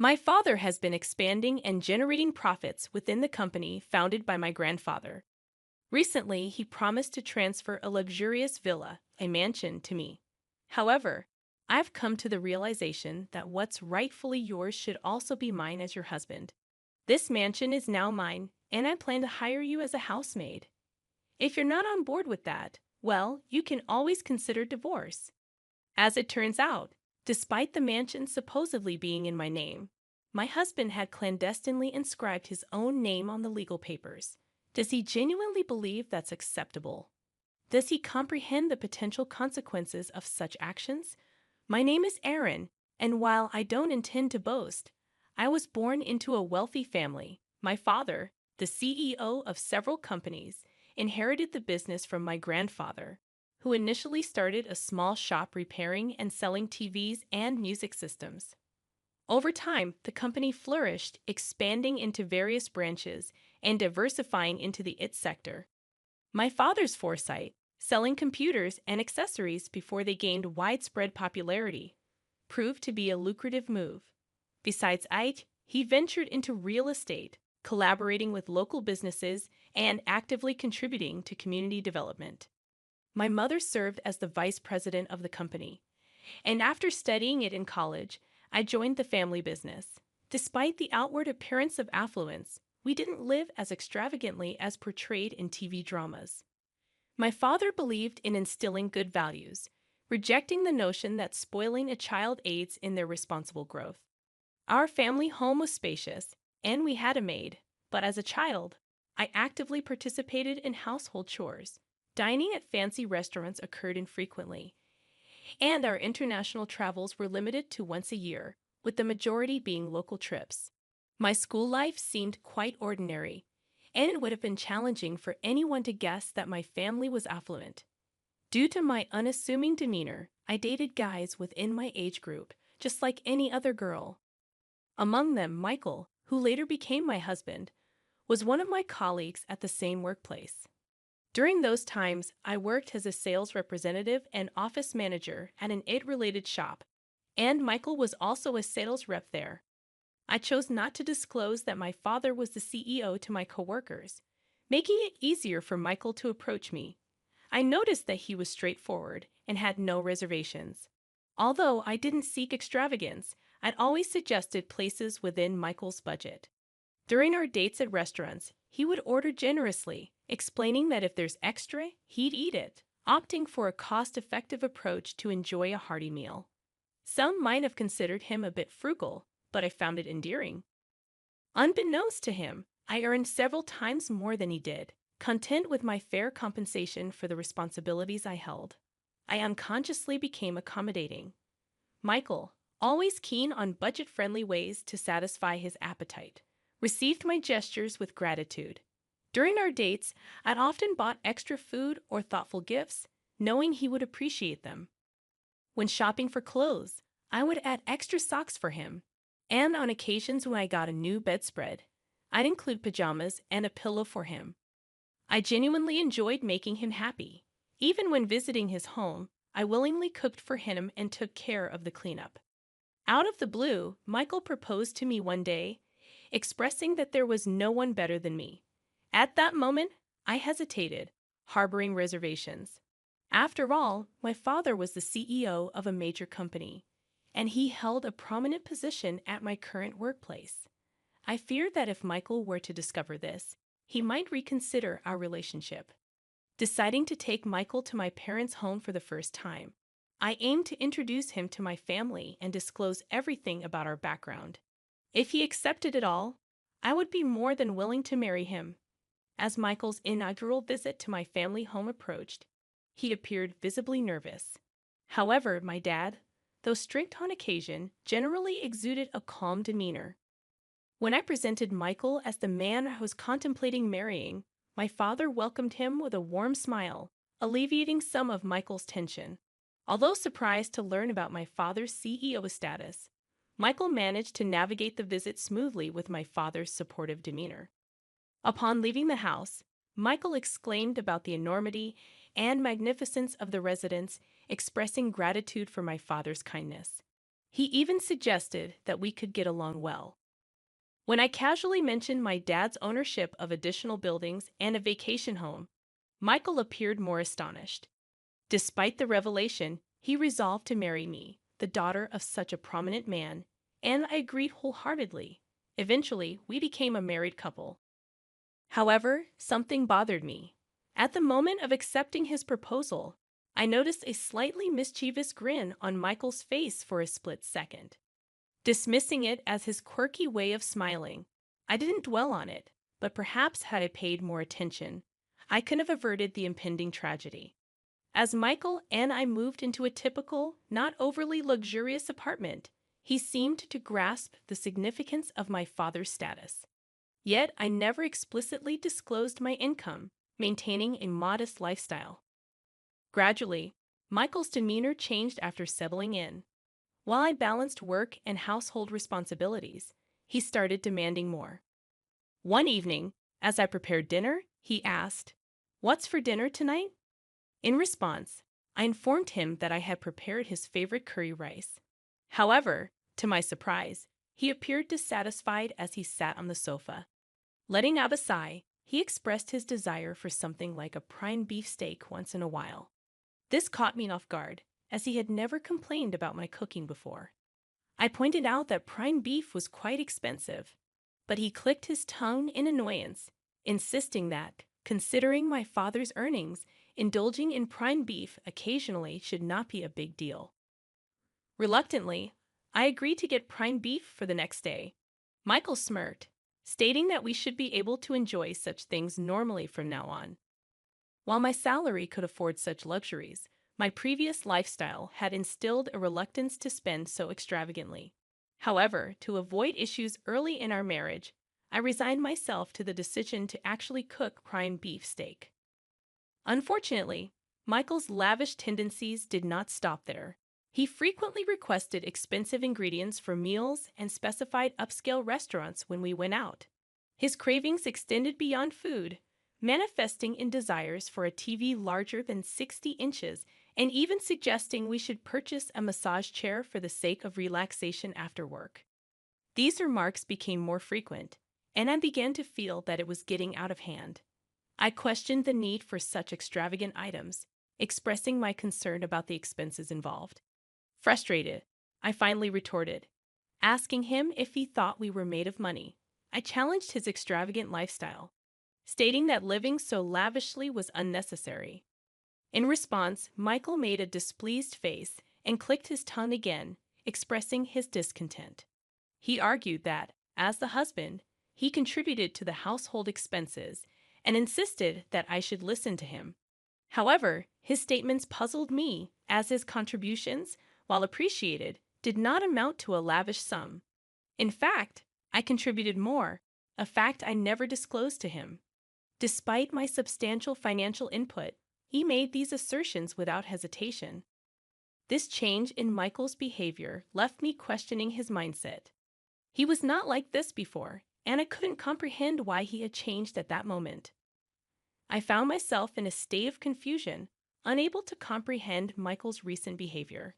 My father has been expanding and generating profits within the company founded by my grandfather. Recently, he promised to transfer a luxurious villa, a mansion, to me. However, I've come to the realization that what's rightfully yours should also be mine as your husband. This mansion is now mine, and I plan to hire you as a housemaid. If you're not on board with that, well, you can always consider divorce. As it turns out, despite the mansion supposedly being in my name, my husband had clandestinely inscribed his own name on the legal papers. Does he genuinely believe that's acceptable? Does he comprehend the potential consequences of such actions? My name is Aaron, and while I don't intend to boast, I was born into a wealthy family. My father, the CEO of several companies, inherited the business from my grandfather, who initially started a small shop repairing and selling TVs and music systems. Over time, the company flourished, expanding into various branches and diversifying into the IT sector. My father's foresight, selling computers and accessories before they gained widespread popularity, proved to be a lucrative move. Besides IT, he ventured into real estate, collaborating with local businesses and actively contributing to community development. My mother served as the vice president of the company, and after studying it in college, I joined the family business. Despite the outward appearance of affluence, we didn't live as extravagantly as portrayed in TV dramas. My father believed in instilling good values, rejecting the notion that spoiling a child aids in their responsible growth. Our family home was spacious, and we had a maid, but as a child, I actively participated in household chores. Dining at fancy restaurants occurred infrequently, and our international travels were limited to once a year, with the majority being local trips. My school life seemed quite ordinary, and it would have been challenging for anyone to guess that my family was affluent. Due to my unassuming demeanor, I dated guys within my age group, just like any other girl. Among them, Michael, who later became my husband, was one of my colleagues at the same workplace. During those times, I worked as a sales representative and office manager at an IT-related shop, and Michael was also a sales rep there. I chose not to disclose that my father was the CEO to my coworkers, making it easier for Michael to approach me. I noticed that he was straightforward and had no reservations. Although I didn't seek extravagance, I'd always suggested places within Michael's budget. During our dates at restaurants, he would order generously, explaining that if there's extra, he'd eat it, opting for a cost-effective approach to enjoy a hearty meal. Some might have considered him a bit frugal, but I found it endearing. Unbeknownst to him, I earned several times more than he did, content with my fair compensation for the responsibilities I held. I unconsciously became accommodating. Michael, always keen on budget-friendly ways to satisfy his appetite, received my gestures with gratitude. During our dates, I'd often bought extra food or thoughtful gifts, knowing he would appreciate them. When shopping for clothes, I would add extra socks for him, and on occasions when I got a new bedspread, I'd include pajamas and a pillow for him. I genuinely enjoyed making him happy. Even when visiting his home, I willingly cooked for him and took care of the cleanup. Out of the blue, Michael proposed to me one day, expressing that there was no one better than me. At that moment, I hesitated, harboring reservations. After all, my father was the CEO of a major company, and he held a prominent position at my current workplace. I feared that if Michael were to discover this, he might reconsider our relationship. Deciding to take Michael to my parents' home for the first time, I aimed to introduce him to my family and disclose everything about our background. If he accepted it all, I would be more than willing to marry him. As Michael's inaugural visit to my family home approached, he appeared visibly nervous. However, my dad, though strict on occasion, generally exuded a calm demeanor. When I presented Michael as the man I was contemplating marrying, my father welcomed him with a warm smile, alleviating some of Michael's tension. Although surprised to learn about my father's CEO status, Michael managed to navigate the visit smoothly with my father's supportive demeanor. Upon leaving the house, Michael exclaimed about the enormity and magnificence of the residence, expressing gratitude for my father's kindness. He even suggested that we could get along well. When I casually mentioned my dad's ownership of additional buildings and a vacation home, Michael appeared more astonished. Despite the revelation, he resolved to marry me, the daughter of such a prominent man, and I agreed wholeheartedly. Eventually, we became a married couple. However, something bothered me. At the moment of accepting his proposal, I noticed a slightly mischievous grin on Michael's face for a split second. Dismissing it as his quirky way of smiling, I didn't dwell on it, but perhaps had I paid more attention, I could have averted the impending tragedy. As Michael and I moved into a typical, not overly luxurious apartment, he seemed to grasp the significance of my father's status. Yet I never explicitly disclosed my income, maintaining a modest lifestyle. Gradually, Michael's demeanor changed after settling in. While I balanced work and household responsibilities, he started demanding more. One evening, as I prepared dinner, he asked, "What's for dinner tonight?" In response, I informed him that I had prepared his favorite curry rice. However, to my surprise, he appeared dissatisfied as he sat on the sofa. Letting out a sigh, he expressed his desire for something like a prime beef steak once in a while. This caught me off guard, as he had never complained about my cooking before. I pointed out that prime beef was quite expensive, but he clicked his tongue in annoyance, insisting that, considering my father's earnings, indulging in prime beef occasionally should not be a big deal. Reluctantly, I agreed to get prime beef for the next day. Michael smirked, stating that we should be able to enjoy such things normally from now on. While my salary could afford such luxuries, my previous lifestyle had instilled a reluctance to spend so extravagantly. However, to avoid issues early in our marriage, I resigned myself to the decision to actually cook prime beef steak. Unfortunately, Michael's lavish tendencies did not stop there. He frequently requested expensive ingredients for meals and specified upscale restaurants when we went out. His cravings extended beyond food, manifesting in desires for a TV larger than 60 inches and even suggesting we should purchase a massage chair for the sake of relaxation after work. These remarks became more frequent, and I began to feel that it was getting out of hand. I questioned the need for such extravagant items, expressing my concern about the expenses involved. Frustrated, I finally retorted, asking him if he thought we were made of money. I challenged his extravagant lifestyle, stating that living so lavishly was unnecessary. In response, Michael made a displeased face and clicked his tongue again, expressing his discontent. He argued that, as the husband, he contributed to the household expenses and insisted that I should listen to him. However, his statements puzzled me, as his contributions, while appreciated, did not amount to a lavish sum. In fact, I contributed more, a fact I never disclosed to him. Despite my substantial financial input, he made these assertions without hesitation. This change in Michael's behavior left me questioning his mindset. He was not like this before, and I couldn't comprehend why he had changed at that moment. I found myself in a state of confusion, unable to comprehend Michael's recent behavior.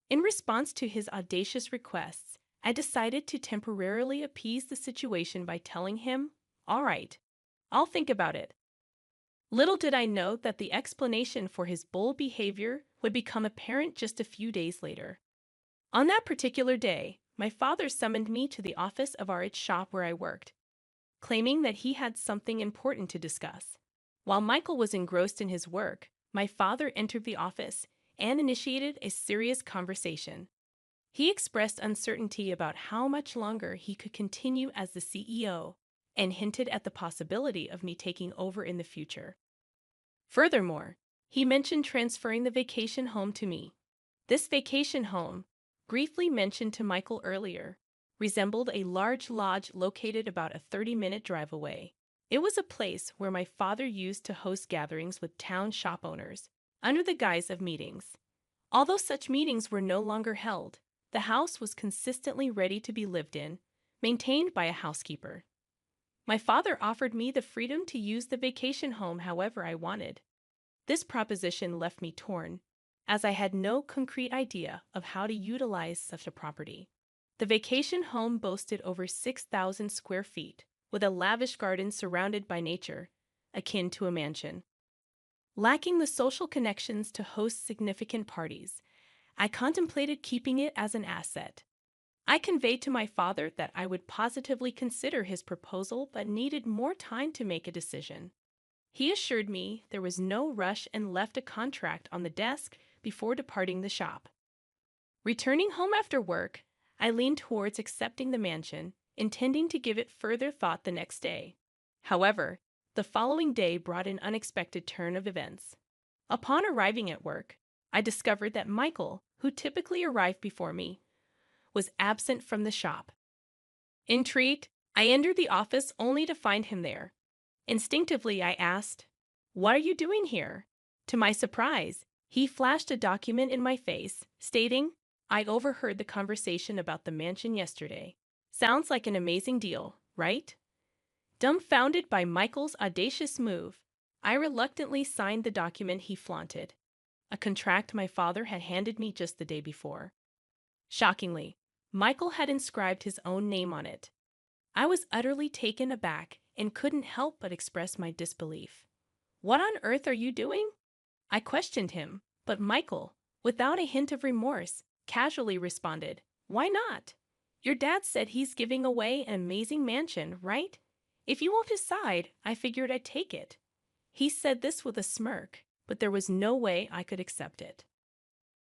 In response to his audacious requests, I decided to temporarily appease the situation by telling him, "All right, I'll think about it." Little did I know that the explanation for his bold behavior would become apparent just a few days later. On that particular day, my father summoned me to the office of our shop where I worked, claiming that he had something important to discuss. While Michael was engrossed in his work, my father entered the office and initiated a serious conversation. He expressed uncertainty about how much longer he could continue as the CEO and hinted at the possibility of me taking over in the future. Furthermore, he mentioned transferring the vacation home to me. This vacation home, briefly mentioned to Michael earlier, resembled a large lodge located about a 30-minute drive away. It was a place where my father used to host gatherings with town shop owners, under the guise of meetings. Although such meetings were no longer held, the house was consistently ready to be lived in, maintained by a housekeeper. My father offered me the freedom to use the vacation home however I wanted. This proposition left me torn, as I had no concrete idea of how to utilize such a property. The vacation home boasted over 6,000 square feet, with a lavish garden surrounded by nature, akin to a mansion. Lacking the social connections to host significant parties, I contemplated keeping it as an asset. I conveyed to my father that I would positively consider his proposal but needed more time to make a decision. He assured me there was no rush and left a contract on the desk before departing the shop. Returning home after work, I leaned towards accepting the mansion, intending to give it further thought the next day. However, the following day brought an unexpected turn of events. Upon arriving at work, I discovered that Michael, who typically arrived before me, was absent from the shop. Intrigued, I entered the office only to find him there. Instinctively, I asked, "What are you doing here?" To my surprise, he flashed a document in my face, stating, "I overheard the conversation about the mansion yesterday. Sounds like an amazing deal, right?" Dumbfounded by Michael's audacious move, I reluctantly signed the document he flaunted, a contract my father had handed me just the day before. Shockingly, Michael had inscribed his own name on it. I was utterly taken aback and couldn't help but express my disbelief. "What on earth are you doing?" I questioned him, but Michael, without a hint of remorse, casually responded, "Why not? Your dad said he's giving away an amazing mansion, right? If you won't decide, I figured I'd take it." He said this with a smirk, but there was no way I could accept it.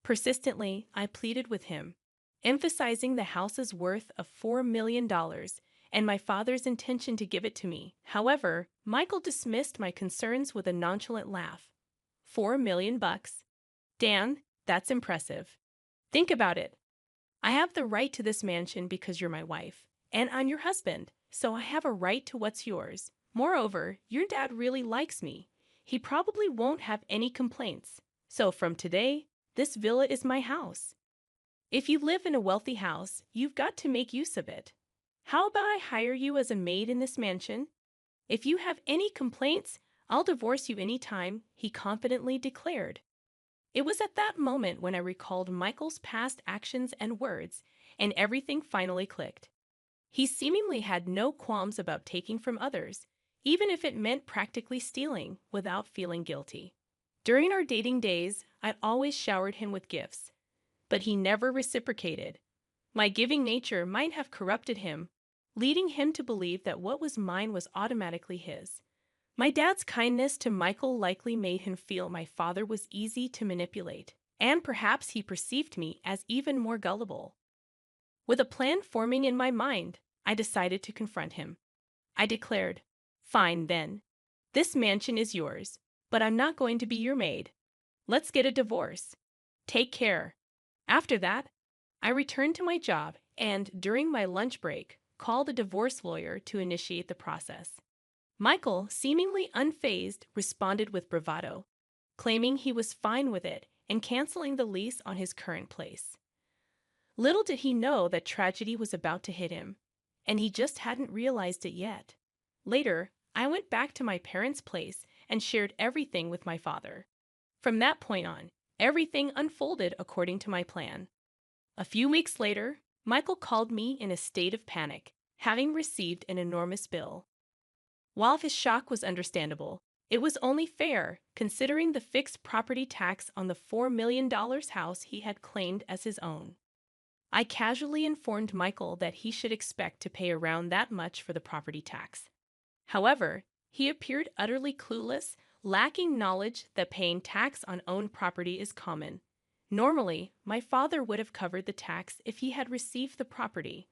Persistently, I pleaded with him, emphasizing the house's worth of $4 million and my father's intention to give it to me. However, Michael dismissed my concerns with a nonchalant laugh. $4 million? Dan, that's impressive. Think about it. I have the right to this mansion because you're my wife, and I'm your husband, so I have a right to what's yours. Moreover, your dad really likes me. He probably won't have any complaints. So from today, this villa is my house. If you live in a wealthy house, you've got to make use of it. How about I hire you as a maid in this mansion? If you have any complaints, I'll divorce you any time," he confidently declared. It was at that moment when I recalled Michael's past actions and words, and everything finally clicked. He seemingly had no qualms about taking from others, even if it meant practically stealing, without feeling guilty. During our dating days, I'd always showered him with gifts, but he never reciprocated. My giving nature might have corrupted him, leading him to believe that what was mine was automatically his. My dad's kindness to Michael likely made him feel my father was easy to manipulate, and perhaps he perceived me as even more gullible. With a plan forming in my mind, I decided to confront him. I declared, "Fine then. This mansion is yours, but I'm not going to be your maid. Let's get a divorce. Take care." After that, I returned to my job and, during my lunch break, called a divorce lawyer to initiate the process. Michael, seemingly unfazed, responded with bravado, claiming he was fine with it and canceling the lease on his current place. Little did he know that tragedy was about to hit him, and he just hadn't realized it yet. Later, I went back to my parents' place and shared everything with my father. From that point on, everything unfolded according to my plan. A few weeks later, Michael called me in a state of panic, having received an enormous bill. While his shock was understandable, it was only fair, considering the fixed property tax on the $4 million house he had claimed as his own. I casually informed Michael that he should expect to pay around that much for the property tax. However, he appeared utterly clueless, lacking knowledge that paying tax on owned property is common. Normally, my father would have covered the tax if he had received the property,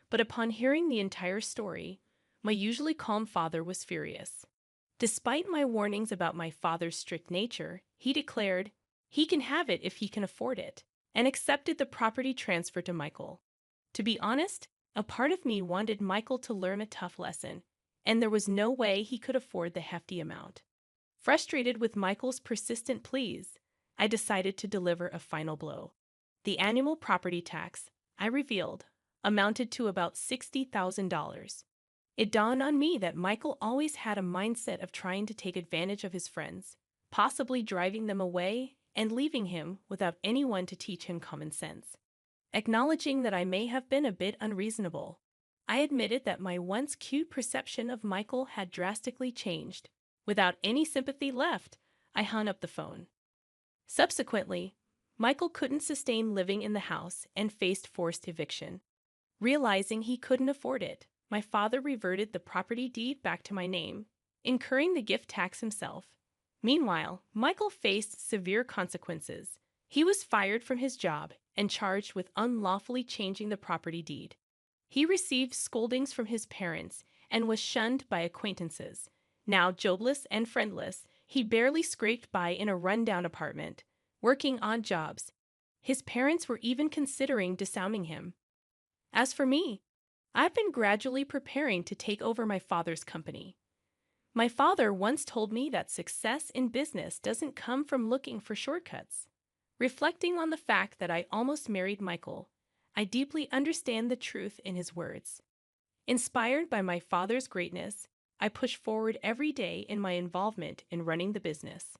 but upon hearing the entire story, my usually calm father was furious. Despite my warnings about my father's strict nature, he declared he can have it if he can afford it, and accepted the property transfer to Michael. To be honest, a part of me wanted Michael to learn a tough lesson, and there was no way he could afford the hefty amount. Frustrated with Michael's persistent pleas, I decided to deliver a final blow. The annual property tax, I revealed, amounted to about $60,000. It dawned on me that Michael always had a mindset of trying to take advantage of his friends, possibly driving them away and leaving him without anyone to teach him common sense. Acknowledging that I may have been a bit unreasonable, I admitted that my once cute perception of Michael had drastically changed. Without any sympathy left, I hung up the phone. Subsequently, Michael couldn't sustain living in the house and faced forced eviction. Realizing he couldn't afford it, my father reverted the property deed back to my name, incurring the gift tax himself. Meanwhile, Michael faced severe consequences. He was fired from his job and charged with unlawfully changing the property deed. He received scoldings from his parents and was shunned by acquaintances. Now jobless and friendless, he barely scraped by in a rundown apartment, working odd jobs. His parents were even considering disowning him. As for me, I've been gradually preparing to take over my father's company. My father once told me that success in business doesn't come from looking for shortcuts. Reflecting on the fact that I almost married Michael, I deeply understand the truth in his words. Inspired by my father's greatness, I push forward every day in my involvement in running the business.